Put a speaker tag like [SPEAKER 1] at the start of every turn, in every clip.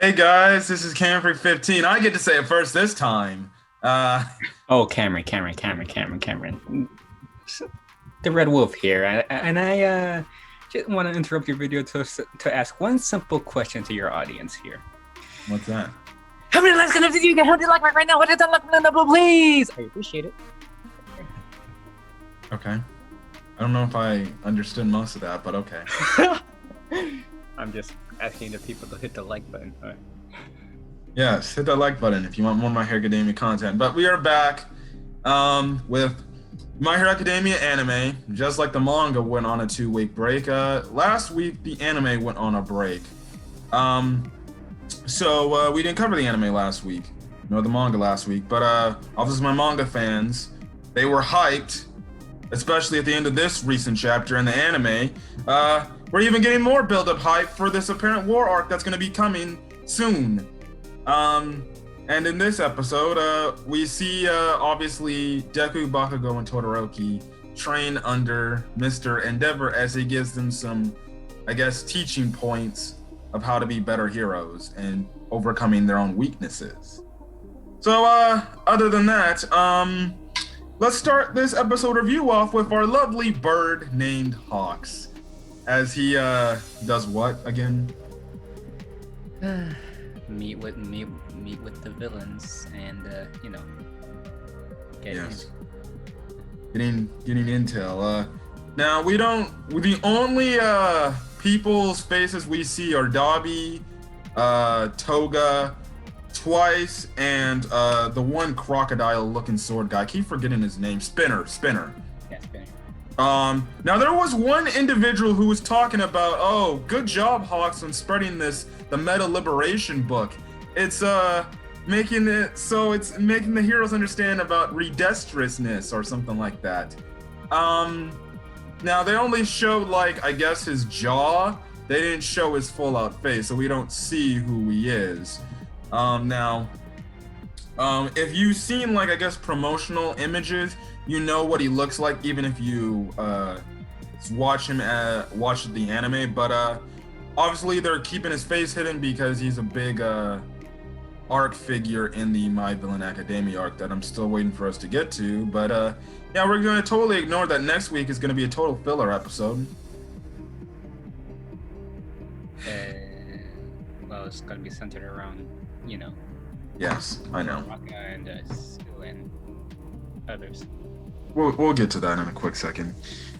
[SPEAKER 1] Hey guys, this is Camfrey15. I get to say it first this time. Uh,
[SPEAKER 2] Oh, Cameron. The Red Wolf here, and I just want to interrupt your video to ask one simple question to your audience here.
[SPEAKER 1] what's that?
[SPEAKER 2] How many likes can I do you get? How do you like right now? What is that like number, please? I appreciate it.
[SPEAKER 1] Okay. I don't know if I understood most of that, but okay.
[SPEAKER 2] I'm just asking the people to hit the like button. All right.
[SPEAKER 1] Yes, hit that like button if you want more of My Hero Academia content. But we are back with My Hero Academia anime. Just like the manga went on a 2-week break. Last week, the anime went on a break. So we didn't cover the anime last week, nor the manga last week. But obviously, my manga fans, they were hyped, especially at the end of this recent chapter in the anime. We're even getting more build-up hype for this apparent war arc that's going to be coming soon. And in this episode, we see obviously Deku, Bakugou, and Todoroki train under Mr. Endeavor as he gives them some, I guess, teaching points of how to be better heroes and overcoming their own weaknesses. So, other than that, let's start this episode review off with our lovely bird named Hawks. As he does what again?
[SPEAKER 2] meet with the villains, and get
[SPEAKER 1] Yes. Getting intel. Now we don't. The only people's faces we see are Dobby, Toga, Twice, and the one crocodile-looking sword guy. I keep forgetting his name. Spinner.
[SPEAKER 2] Yeah, spinning.
[SPEAKER 1] Now there was one individual who was talking about, oh, good job, Hawks, on spreading the meta liberation book. It's making it so it's making the heroes understand about redestrousness or something like that. Now they only showed, like, I guess his jaw. They didn't show his full out face, so we don't see who he is. If you've seen, like, I guess promotional images, you know what he looks like, even if you watch the anime. But obviously they're keeping his face hidden because he's a big arc figure in the My Villain Academia arc that I'm still waiting for us to get to. But yeah, we're going to totally ignore that next week is going to be a total filler episode.
[SPEAKER 2] Well, it's gonna be centered around,
[SPEAKER 1] Yes, I know.
[SPEAKER 2] Raka and Sue and others.
[SPEAKER 1] We'll get to that in a quick second.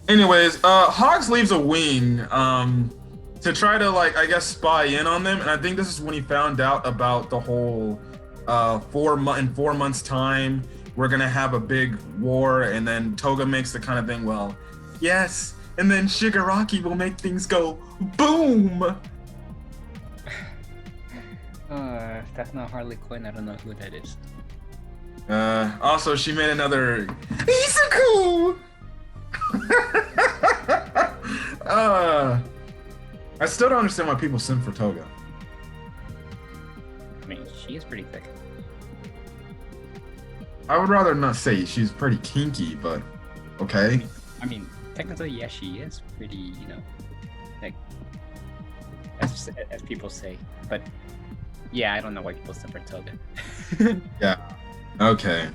[SPEAKER 1] Anyways, Hawks leaves a wing to try to, like, I guess, spy in on them, and I think this is when he found out about the whole in 4 months time we're gonna have a big war, and then Toga makes the kind of thing, well, yes, and then Shigaraki will make things go boom.
[SPEAKER 2] That's not Harley Quinn. I don't know who that is.
[SPEAKER 1] Also, she made another Isuku. I still don't understand why people sim for Toga.
[SPEAKER 2] I mean, she is pretty thick.
[SPEAKER 1] I would rather not say she's pretty kinky, but okay.
[SPEAKER 2] I mean, technically, yeah, she is pretty, like, as people say. But yeah, I don't know why people sim for Toga.
[SPEAKER 1] Yeah. Okay.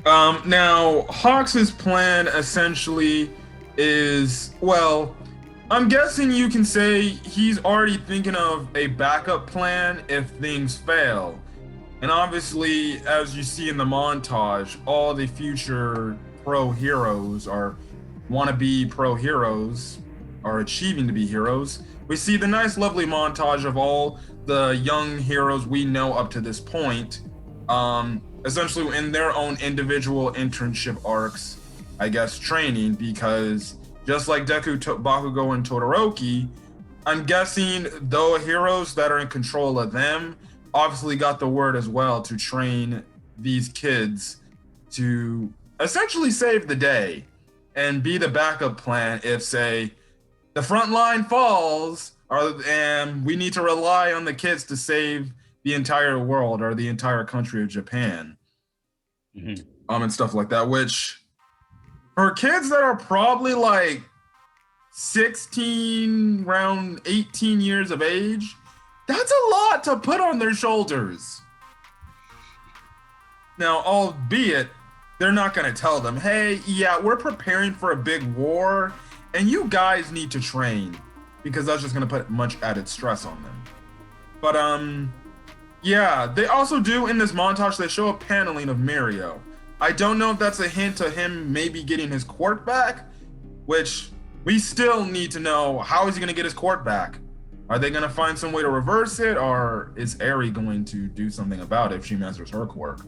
[SPEAKER 1] Now Hawks's plan essentially is, well, I'm guessing you can say he's already thinking of a backup plan if things fail. And obviously, as you see in the montage, all the future pro heroes are wannabe pro heroes are achieving to be heroes. We see the nice, lovely montage of all the young heroes we know up to this point, essentially in their own individual internship arcs, I guess, training, because just like Deku, Bakugou, and Todoroki, I'm guessing the heroes that are in control of them obviously got the word as well to train these kids to essentially save the day and be the backup plan if, say, the front line falls, and we need to rely on the kids to save the entire world or the entire country of Japan, and stuff like that. Which, for kids that are probably like 16, around 18 years of age, That's a lot to put on their shoulders. Now, albeit, they're not going to tell them, hey, yeah, we're preparing for a big war, and you guys need to train, because that's just going to put much added stress on them. But, yeah, they also do, in this montage, they show a paneling of Mirio. I don't know if that's a hint to him maybe getting his quirk back, which we still need to know, how is he going to get his quirk back? Are they going to find some way to reverse it, or is Eri going to do something about it if she masters her quirk?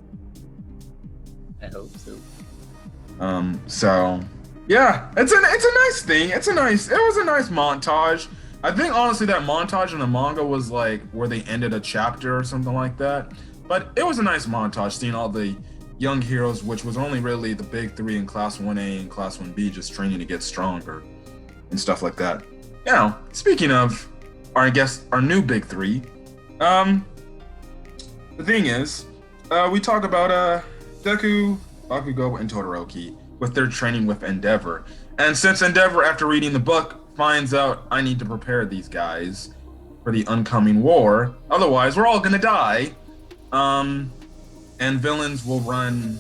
[SPEAKER 2] I hope so.
[SPEAKER 1] So yeah, it's a nice thing. It was a nice montage. I think honestly that montage in the manga was like where they ended a chapter or something like that. But it was a nice montage seeing all the young heroes, which was only really the big three in Class 1A and Class 1B, just training to get stronger and stuff like that. You know, speaking of our new big three, the thing is, we talk about Deku, Bakugou, and Todoroki with their training with Endeavor. And since Endeavor, after reading the book, finds out I need to prepare these guys for the oncoming war, otherwise we're all gonna die. And villains will run,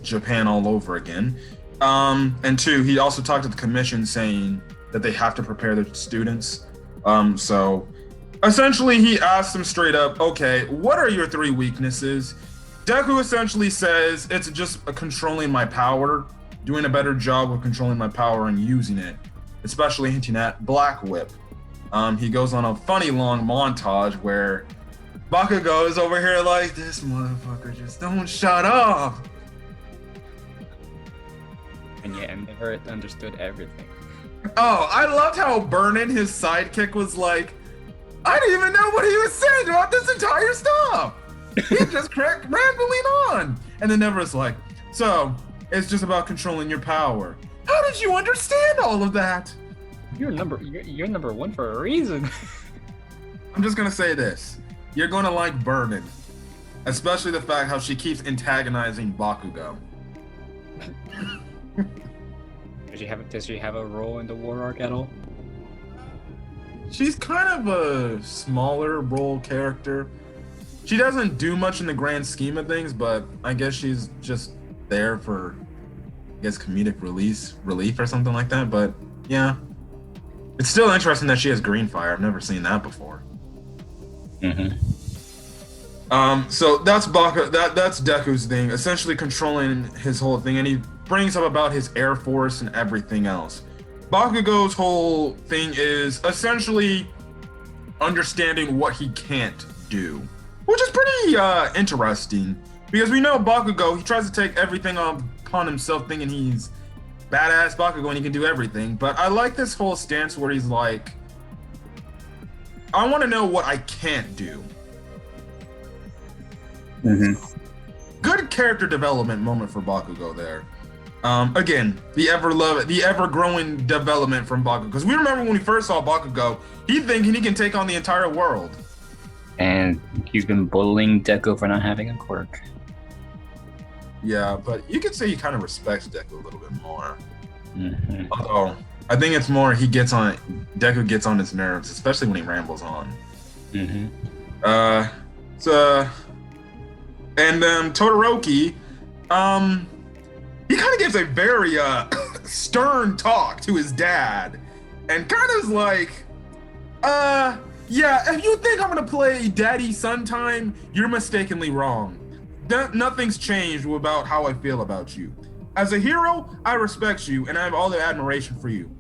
[SPEAKER 1] Japan all over again. And two, he also talked to the commission saying that they have to prepare their students. So essentially he asked them straight up, okay, what are your three weaknesses? Deku essentially says it's just controlling my power, doing a better job of controlling my power and using it, especially hinting at Black Whip. He goes on a funny long montage where Bakugou is over here like, this motherfucker just don't shut up.
[SPEAKER 2] And yeah, I never understood everything.
[SPEAKER 1] Oh, I loved how Burnin, his sidekick, was like, I didn't even know what he was saying about this entire stuff. He just cracked rambling on. And then Never's like, so it's just about controlling your power. How did you understand all of that?
[SPEAKER 2] You're number one for a reason.
[SPEAKER 1] I'm just gonna say this. You're gonna like Burnin. Especially the fact how she keeps antagonizing Bakugou.
[SPEAKER 2] Does she have a role in the war arc at all?
[SPEAKER 1] She's kind of a smaller role character. She doesn't do much in the grand scheme of things, but I guess she's just there for, comedic relief or something like that. But yeah, it's still interesting that she has green fire. I've never seen that before.
[SPEAKER 2] Mm-hmm.
[SPEAKER 1] So that's that's Deku's thing, essentially controlling his whole thing, and he brings up about his air force and everything else. Bakugou's whole thing is essentially understanding what he can't do, which is pretty interesting, because we know Bakugou, he tries to take everything upon himself thinking he's badass Bakugou and he can do everything, but I like this whole stance where he's like, I want to know what I can't do.
[SPEAKER 2] Mm-hmm.
[SPEAKER 1] Good character development moment for Bakugou there. Again, the ever-growing development from Bakugou. Because we remember when we first saw Bakugou, he thinking he can take on the entire world.
[SPEAKER 2] And he's been bullying Deku for not having a quirk.
[SPEAKER 1] Yeah, but you could say he kind of respects Deku a little bit more.
[SPEAKER 2] Mm-hmm.
[SPEAKER 1] Although, I think it's more Deku gets on his nerves, especially when he rambles on.
[SPEAKER 2] Mm-hmm.
[SPEAKER 1] And Todoroki, he kind of gives a very stern talk to his dad, and kind of is like, yeah, if you think I'm gonna play daddy son time, you're mistakenly wrong. Nothing's changed about how I feel about you. As a hero, I respect you, and I have all the admiration for you.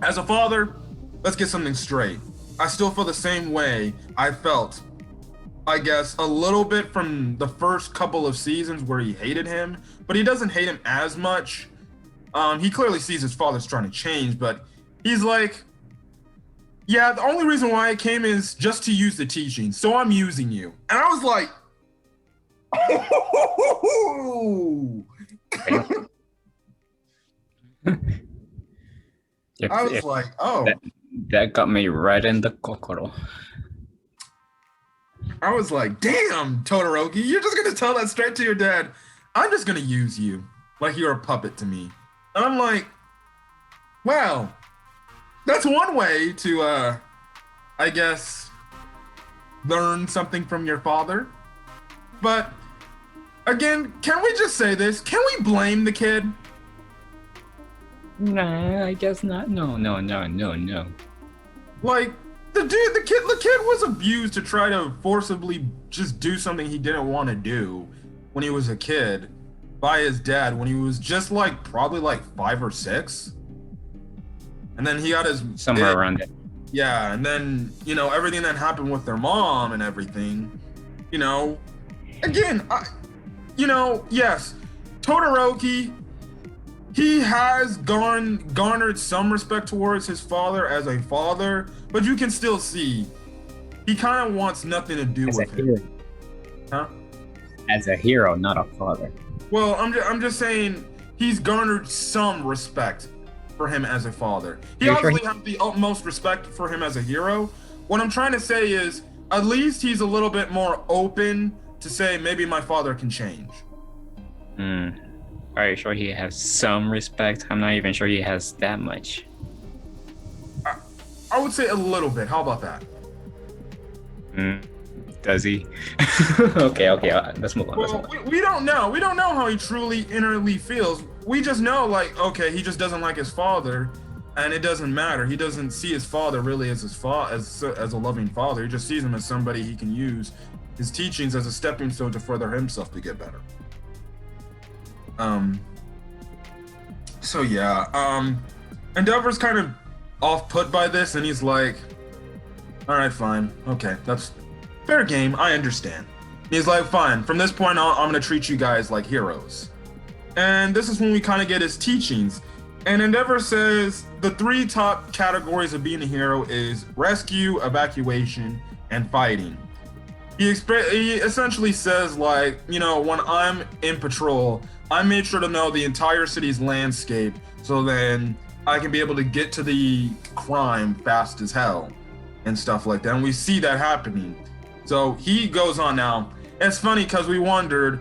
[SPEAKER 1] As a father, let's get something straight. I still feel the same way I felt, I guess, a little bit from the first couple of seasons where he hated him, but he doesn't hate him as much. He clearly sees his father's trying to change, but he's like, yeah, the only reason why I came is just to use the teaching, so I'm using you. And I was like, oh! I was like, oh.
[SPEAKER 2] That got me right in the kokoro.
[SPEAKER 1] I was like, damn, Todoroki, you're just gonna tell that straight to your dad. I'm just gonna use you like you're a puppet to me. And I'm like, well, that's one way to, I guess, learn something from your father. But again, can we just say this? Can we blame the kid?
[SPEAKER 2] Nah, I guess not. No.
[SPEAKER 1] Like the kid was abused to try to forcibly just do something he didn't want to do when he was a kid by his dad when he was just like probably like 5 or 6. And then he got his
[SPEAKER 2] somewhere around it.
[SPEAKER 1] Yeah, and then everything that happened with their mom and everything, again, yes, Todoroki, he has garnered some respect towards his father as a father, but you can still see he kind of wants nothing to do with him. Huh?
[SPEAKER 2] As a hero, not a father.
[SPEAKER 1] Well, I'm just saying he's garnered some respect for him as a father. He obviously has the utmost respect for him as a hero. What I'm trying to say is, at least he's a little bit more open to say maybe my father can change.
[SPEAKER 2] Are you sure he has some respect? I'm not even sure he has that much.
[SPEAKER 1] I would say a little bit. How about that?
[SPEAKER 2] Does he? Okay. Let's move on.
[SPEAKER 1] Well, we don't know. We don't know how he truly innerly feels. We just know, like, okay, he just doesn't like his father, and it doesn't matter. He doesn't see his father really as as a loving father. He just sees him as somebody he can use his teachings as a stepping stone to further himself to get better. So yeah, Endeavor's kind of off-put by this, and he's like, all right, fine, okay, that's fair game, I understand. And he's like, fine, from this point on, I'm gonna treat you guys like heroes. And this is when we kind of get his teachings. And Endeavor says the 3 top categories of being a hero is rescue, evacuation, and fighting. He essentially says, like, when I'm in patrol, I made sure to know the entire city's landscape, so then I can be able to get to the crime fast as hell and stuff like that. And we see that happening. So he goes on now. It's funny because we wondered,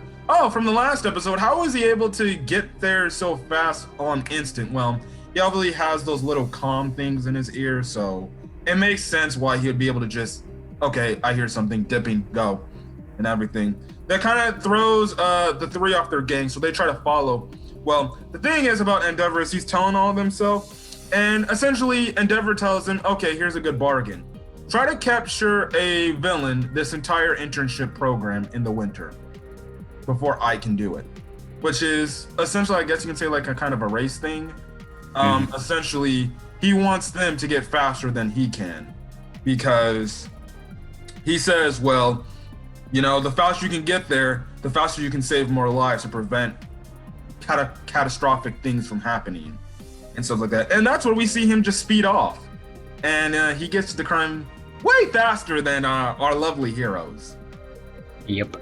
[SPEAKER 1] from the last episode, how was he able to get there so fast on instant? Well, he obviously has those little calm things in his ear, so it makes sense why he would be able to just, okay, I hear something, dipping, go, and everything. That kind of throws the 3 off their game, so they try to follow. Well, the thing is about Endeavor is he's telling all of them so, and essentially Endeavor tells him, okay, here's a good bargain. Try to capture a villain this entire internship program in the winter before I can do it. Which is essentially, I guess you can say, like a kind of a race thing. Essentially, he wants them to get faster than he can, because he says, well, the faster you can get there, the faster you can save more lives to prevent catastrophic things from happening and stuff like that. And that's where we see him just speed off. And he gets to the crime way faster than our lovely heroes.
[SPEAKER 2] Yep.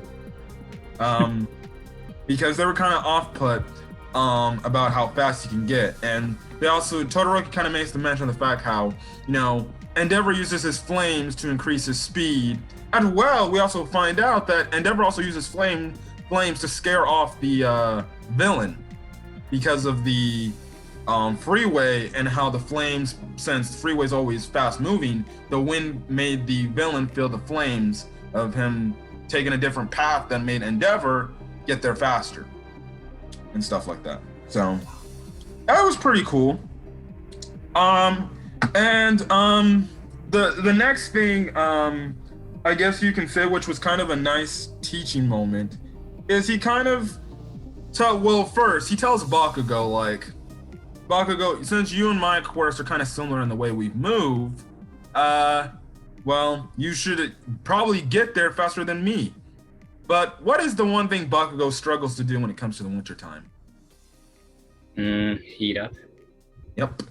[SPEAKER 1] Because they were kind of off-put about how fast he can get. And they also, Todoroki kind of makes the mention of the fact how, Endeavor uses his flames to increase his speed. And well, we also find out that Endeavor also uses flames to scare off the villain because of the freeway and how the flames, since the freeway's always fast moving, the wind made the villain feel the flames of him taking a different path that made Endeavor get there faster and stuff like that. So that was pretty cool. The next thing, I guess you can say, which was kind of a nice teaching moment, is he kind of first he tells Bakugou, like, Bakugou, since you and my course are kind of similar in the way we move, well, you should probably get there faster than me. But what is the one thing Bakugou struggles to do when it comes to the wintertime?
[SPEAKER 2] Heat up.
[SPEAKER 1] Yep.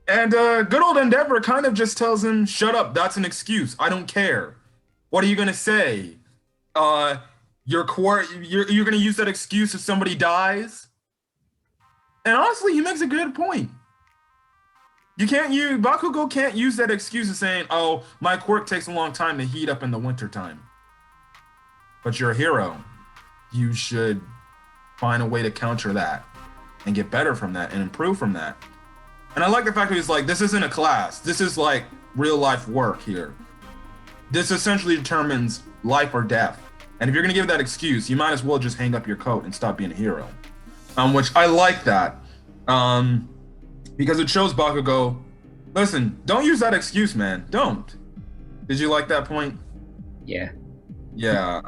[SPEAKER 1] And good old Endeavor kind of just tells him, shut up, that's an excuse. I don't care. What are you gonna say? You're gonna use that excuse if somebody dies? And honestly, he makes a good point. Bakugou can't use that excuse of saying, oh, my quirk takes a long time to heat up in the wintertime. But you're a hero. You should find a way to counter that and get better from that and improve from that. And I like the fact that he's like, this isn't a class. This is like real life work here. this essentially determines life or death. And if you're gonna give that excuse, you might as well just hang up your coat and stop being a hero. Which I like that. Because it shows Bakugou, listen, don't use that excuse, man. Don't. Did you like that point?
[SPEAKER 2] Yeah.
[SPEAKER 1] Yeah.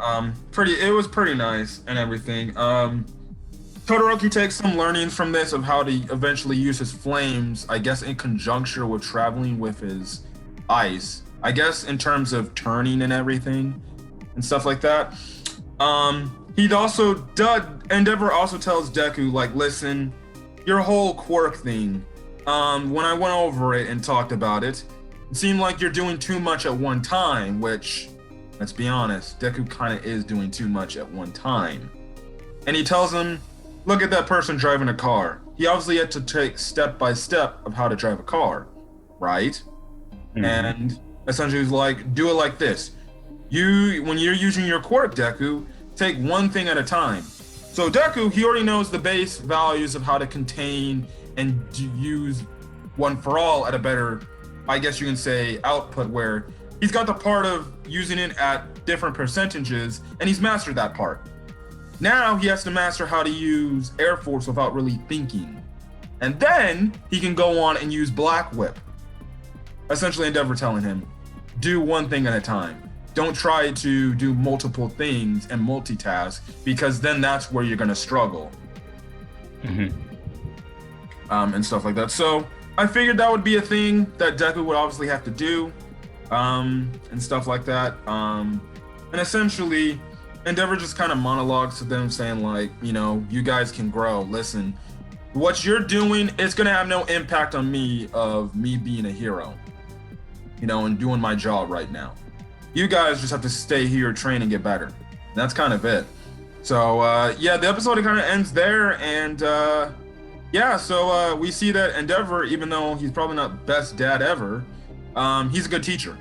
[SPEAKER 1] It was pretty nice and everything. Todoroki takes some learnings from this of how to eventually use his flames, I guess in conjunction with traveling with his ice. I guess in terms of turning and everything and stuff like that. Endeavor also tells Deku, like, listen, your whole quirk thing, when I went over it and talked about it, it seemed like you're doing too much at one time, which, let's be honest, Deku kind of is doing too much at one time. And he tells him, look at that person driving a car. He obviously had to take step by step of how to drive a car, right? Mm-hmm. And essentially he's like, do it like this. When you're using your quirk, Deku, take one thing at a time. So Deku, he already knows the base values of how to contain and to use one for all at a better, I guess you can say, output, where he's got the part of using it at different percentages, and he's mastered that part. Now he has to master how to use Air Force without really thinking. And then he can go on and use Black Whip. Essentially Endeavor telling him, do one thing at a time. Don't try to do multiple things and multitask, because then that's where you're going to struggle.
[SPEAKER 2] Mm-hmm.
[SPEAKER 1] And stuff like that. So I figured that would be a thing that Deku would obviously have to do, and stuff like that. And essentially, Endeavor just kind of monologues to them saying, like, you know, you guys can grow. Listen, what you're doing is going to have no impact on me of me being a hero, you know, and doing my job right now. You guys just have to stay here, train, and get better. And that's kind of it. So, yeah, the episode kind of ends there. And, yeah, so we see that Endeavor, even though he's probably not best dad ever, he's a good teacher.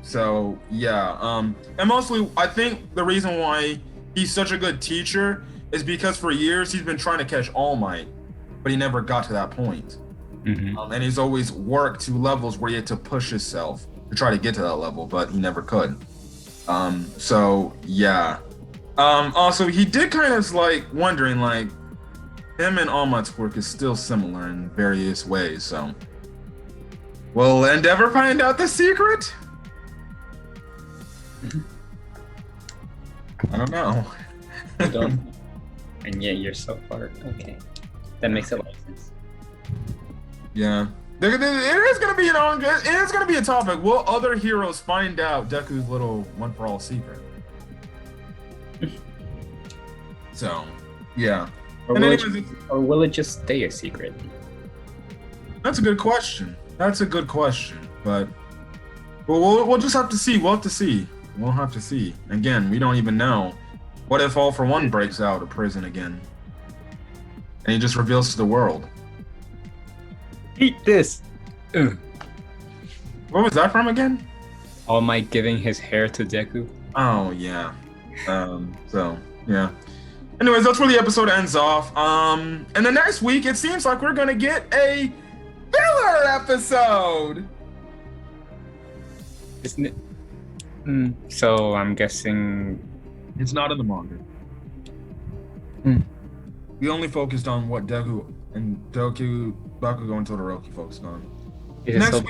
[SPEAKER 1] So, yeah. And mostly, I think the reason why he's such a good teacher is because for years he's been trying to catch All Might, but he never got to that point.
[SPEAKER 2] Mm-hmm.
[SPEAKER 1] And he's always worked to levels where he had to push himself to try to get to that level, but he never could. So yeah. Also, he did kind of like wondering, like, him and All Might's work is still similar in various ways. So, will Endeavor find out the secret? I don't know.
[SPEAKER 2] You don't. And yeah, you're so far. Okay, that makes a lot of sense.
[SPEAKER 1] Yeah. It is gonna be it is gonna be a topic. Will other heroes find out Deku's little one for all secret? So, yeah.
[SPEAKER 2] Or will it just stay a secret?
[SPEAKER 1] That's a good question. But we'll just have to see. We'll have to see. Again, we don't even know. What if All for One breaks out of prison again, and he just reveals to the world?
[SPEAKER 2] Eat this. Ugh.
[SPEAKER 1] What was that from again?
[SPEAKER 2] All Might giving his hair to Deku.
[SPEAKER 1] Oh yeah. So yeah. Anyways, that's where the episode ends off. And the next week, it seems like we're gonna get a filler episode.
[SPEAKER 2] Isn't it? So I'm guessing
[SPEAKER 1] it's not in the manga. We only focused on what Bakugou and Todoroki focused on.
[SPEAKER 2] Is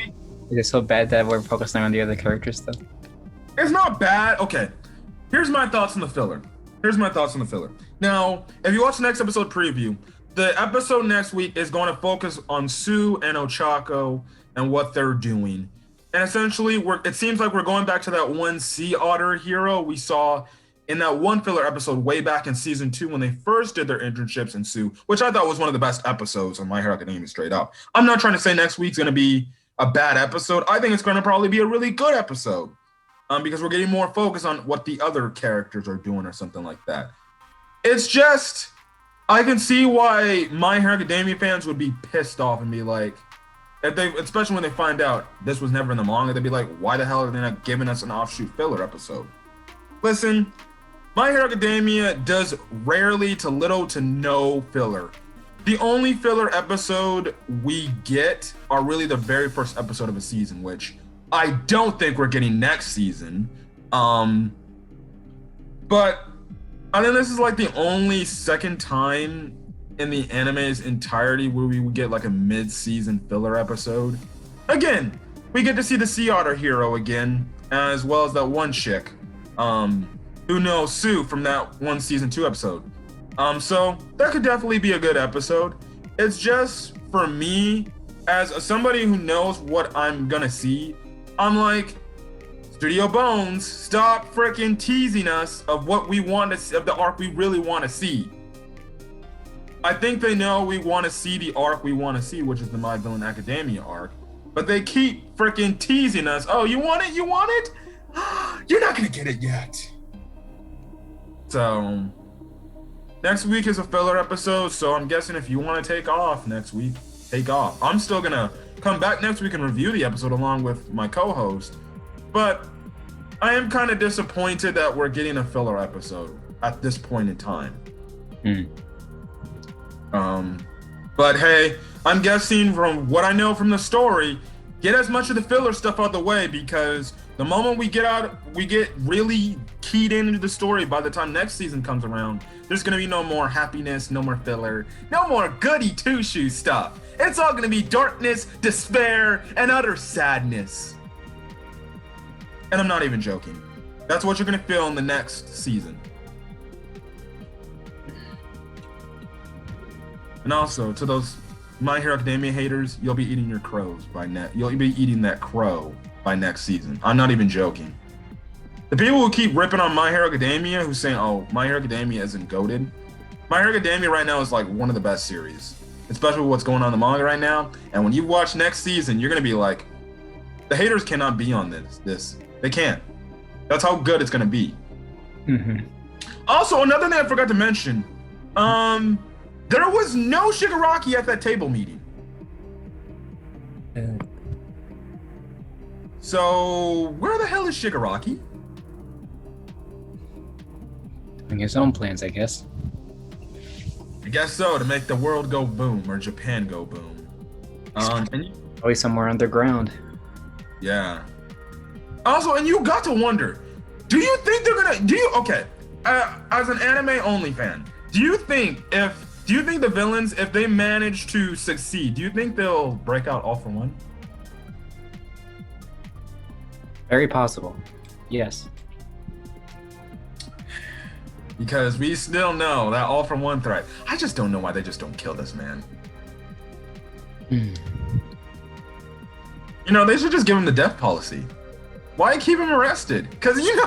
[SPEAKER 2] it so bad that we're focusing on the other characters though?
[SPEAKER 1] It's not bad. Okay, here's my thoughts on the filler. Now, if you watch the next episode preview, the episode next week is going to focus on Sue and Ochako and what they're doing. And essentially, it seems like we're going back to that one sea otter hero we saw in that one filler episode way back in season 2 when they first did their internships in Sue, which I thought was one of the best episodes on My Hero Academia straight up. I'm not trying to say next week's going to be a bad episode. I think it's going to probably be a really good episode because we're getting more focus on what the other characters are doing or something like that. It's just, I can see why My Hero Academia fans would be pissed off and be like, especially when they find out this was never in the manga, they'd be like, why the hell are they not giving us an offshoot filler episode? Listen, My Hero Academia does rarely to little to no filler. The only filler episode we get are really the very first episode of a season, which I don't think we're getting next season. But I think this is like the only second time in the anime's entirety where we would get like a mid-season filler episode. Again, we get to see the Sea Otter hero again, as well as that one chick, who knows Sue from that one season 2 episode. So that could definitely be a good episode. It's just for me, as somebody who knows what I'm gonna see, I'm like, Studio Bones, stop freaking teasing us of what we want to see, of the arc we really want to see. I think they know we want to see the arc we want to see, which is the My Villain Academia arc. But they keep freaking teasing us. Oh, you want it? You want it? You're not gonna get it yet. So next week is a filler episode, so I'm guessing if you want to take off next week, take off. I'm still gonna come back next week and review the episode along with my co-host, but I am kind of disappointed that we're getting a filler episode at this point in time. But hey, I'm guessing from what I know from the story, get as much of the filler stuff out the way, because the moment we get really keyed into the story by the time next season comes around, there's gonna be no more happiness, no more filler, no more goody two-shoes stuff. It's all gonna be darkness, despair, and utter sadness. And I'm not even joking. That's what you're gonna feel in the next season. And also, to those My Hero Academia haters, you'll be eating your crows you'll be eating that crow by next season. I'm not even joking. The people who keep ripping on My Hero Academia, who's saying, oh, My Hero Academia isn't goated. My Hero Academia right now is like one of the best series, especially with what's going on in the manga right now. And when you watch next season, you're gonna be like, the haters cannot be on this. They can't. That's how good it's gonna be. Also, another thing I forgot to mention, there was no Shigaraki at that table meeting. So where the hell is Shigaraki?
[SPEAKER 2] Doing his own plans, I guess.
[SPEAKER 1] I guess so, to make the world go boom, or Japan go boom.
[SPEAKER 2] Probably somewhere underground.
[SPEAKER 1] Yeah. Also, and you got to wonder, do you think they're gonna, okay, as an anime only fan, do you think the villains, if they manage to succeed, do you think they'll break out All for One?
[SPEAKER 2] Very possible. Yes.
[SPEAKER 1] Because we still know that All for One threat. I just don't know why they just don't kill this man. You know, they should just give him the death policy. Why keep him arrested? Because, you know,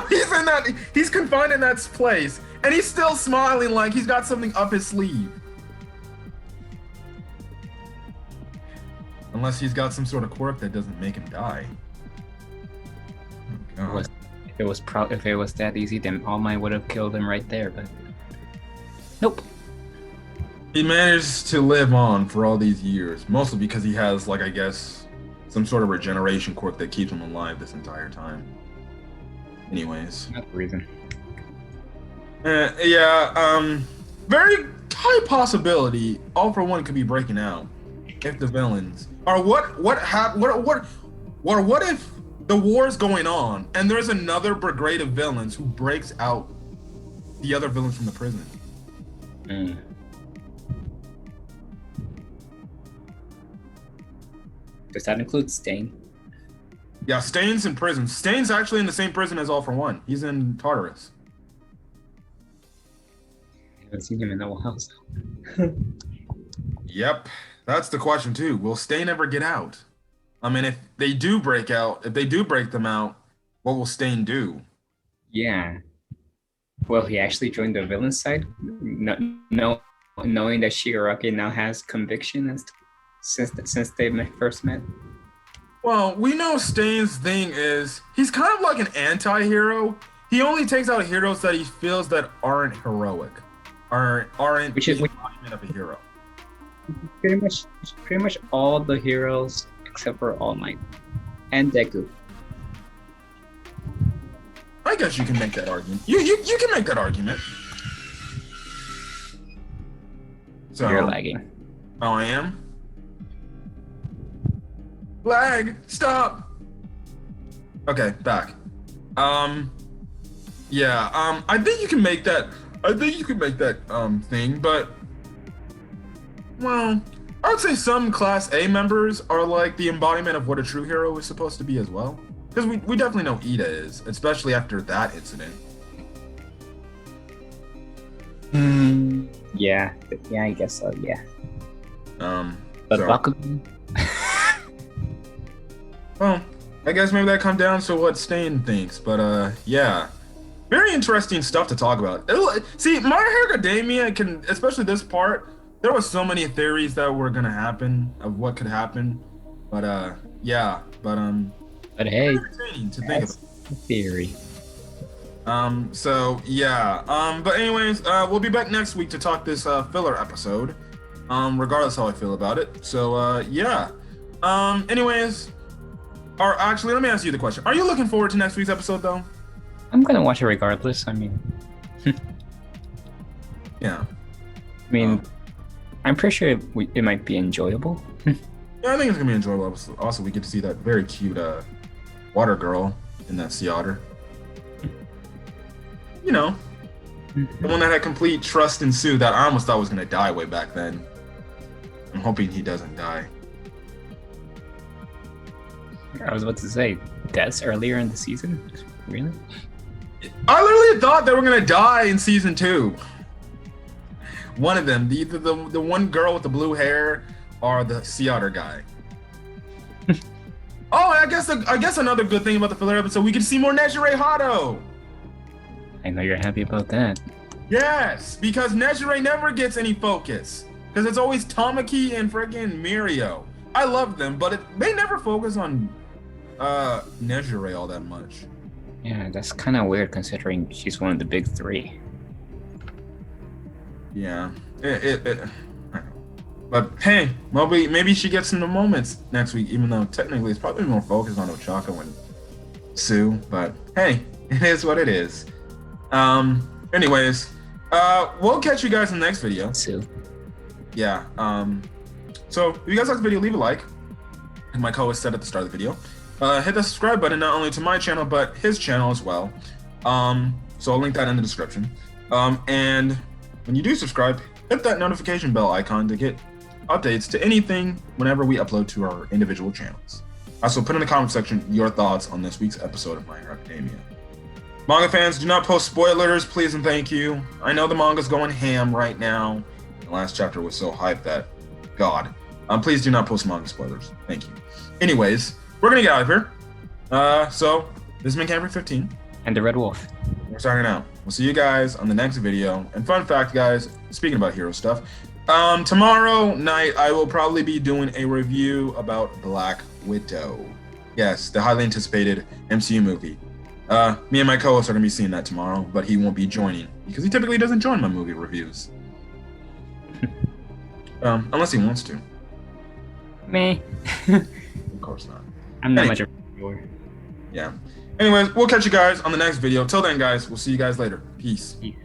[SPEAKER 1] he's confined in that place, and he's still smiling like he's got something up his sleeve. Unless he's got some sort of quirk that doesn't make him die. Oh,
[SPEAKER 2] If it was that easy, then All Might would have killed him right there, but nope.
[SPEAKER 1] He managed to live on for all these years, mostly because he has, like, I guess, some sort of regeneration quirk that keeps him alive this entire time. Anyways.
[SPEAKER 2] That's the reason.
[SPEAKER 1] Very high possibility All for One could be breaking out if the villains or what if the war's going on and there's another brigade of villains who breaks out the other villains from the prison.
[SPEAKER 2] Does that include Stain?
[SPEAKER 1] Yeah, Stain's in prison. Stain's actually in the same prison as All for One. He's in Tartarus.
[SPEAKER 2] I haven't seen him in a while. So.
[SPEAKER 1] Yep, that's the question too. Will Stain ever get out? I mean, if they do break them out, what will Stain do?
[SPEAKER 2] Yeah. Will he actually join the villain side? No, knowing that Shigaraki now has conviction since they first met.
[SPEAKER 1] Well, we know Stain's thing is he's kind of like an anti-hero. He only takes out heroes that he feels that aren't heroic, aren't
[SPEAKER 2] which is
[SPEAKER 1] the embodiment of a hero.
[SPEAKER 2] Pretty much all the heroes except for All Might and Deku.
[SPEAKER 1] I guess you can make that argument. You can make that argument. So
[SPEAKER 2] You're lagging.
[SPEAKER 1] Oh, I am? Lag! Stop! Okay, back. Um, yeah. I think you can make that. I think you can make that thing, but well, I would say some Class A members are like the embodiment of what a true hero is supposed to be as well. Because we definitely know Ida is, especially after that incident.
[SPEAKER 2] Yeah, I guess so. Yeah. But
[SPEAKER 1] So,
[SPEAKER 2] Bakugou.
[SPEAKER 1] well, I guess maybe that comes down to what Stain thinks, but yeah. Very interesting stuff to talk about. See, My Hero Academia can, especially this part, there were so many theories that were gonna happen of what could happen, but yeah,
[SPEAKER 2] But hey,
[SPEAKER 1] entertaining to think
[SPEAKER 2] that's
[SPEAKER 1] about.
[SPEAKER 2] the theory.
[SPEAKER 1] So yeah, but anyways, we'll be back next week to talk this filler episode, regardless how I feel about it. So yeah, anyways, or actually, let me ask you the question: are you looking forward to next week's episode though?
[SPEAKER 2] I'm gonna watch it regardless. I mean,
[SPEAKER 1] Yeah.
[SPEAKER 2] I'm pretty sure it might be enjoyable.
[SPEAKER 1] Yeah, I think it's gonna be enjoyable. Also, we get to see that very cute water girl in that sea otter. You know, the one that had complete trust in Sue that I almost thought was gonna die way back then. I'm hoping he doesn't die.
[SPEAKER 2] I was about to say, that's earlier in the season? Really?
[SPEAKER 1] I literally thought they were gonna die in season 2. One of them, either the one girl with the blue hair or the sea otter guy. Oh, and I guess another good thing about the filler episode, we get to see more Nejire Hado.
[SPEAKER 2] I know you're happy about that.
[SPEAKER 1] Yes, because Nejire never gets any focus. Because it's always Tamaki and friggin' Mirio. I love them, but they never focus on Nejire all that much.
[SPEAKER 2] Yeah, that's kind of weird considering she's one of the big 3.
[SPEAKER 1] Yeah. But hey, maybe she gets some moments next week, even though technically it's probably more focused on Ochako and Sue. But hey, it is what it is. Anyways, we'll catch you guys in the next video.
[SPEAKER 2] Sue.
[SPEAKER 1] Yeah. So if you guys like the video, leave a like. Like my co-host said at the start of the video. Hit the subscribe button not only to my channel but his channel as well. So I'll link that in the description. And when you do subscribe, hit that notification bell icon to get updates to anything whenever we upload to our individual channels. Also, put in the comment section your thoughts on this week's episode of My Hero Academia. Manga fans, do not post spoilers, please and thank you. I know the manga's going ham right now. The last chapter was so hyped that, God. Please do not post manga spoilers. Thank you. Anyways, we're gonna get out of here. So this has been Camper 15.
[SPEAKER 2] And the Red Wolf.
[SPEAKER 1] We're signing out. We'll see you guys on the next video. And fun fact, guys, speaking about hero stuff, tomorrow night I will probably be doing a review about Black Widow. Yes, the highly anticipated MCU movie. Me and my co-host are gonna be seeing that tomorrow, but he won't be joining because he typically doesn't join my movie reviews. Unless he wants to.
[SPEAKER 2] Me.
[SPEAKER 1] Of course not.
[SPEAKER 2] I'm not much of a reviewer.
[SPEAKER 1] Yeah. Anyways, we'll catch you guys on the next video. Till then, guys, we'll see you guys later. Peace.
[SPEAKER 2] Peace.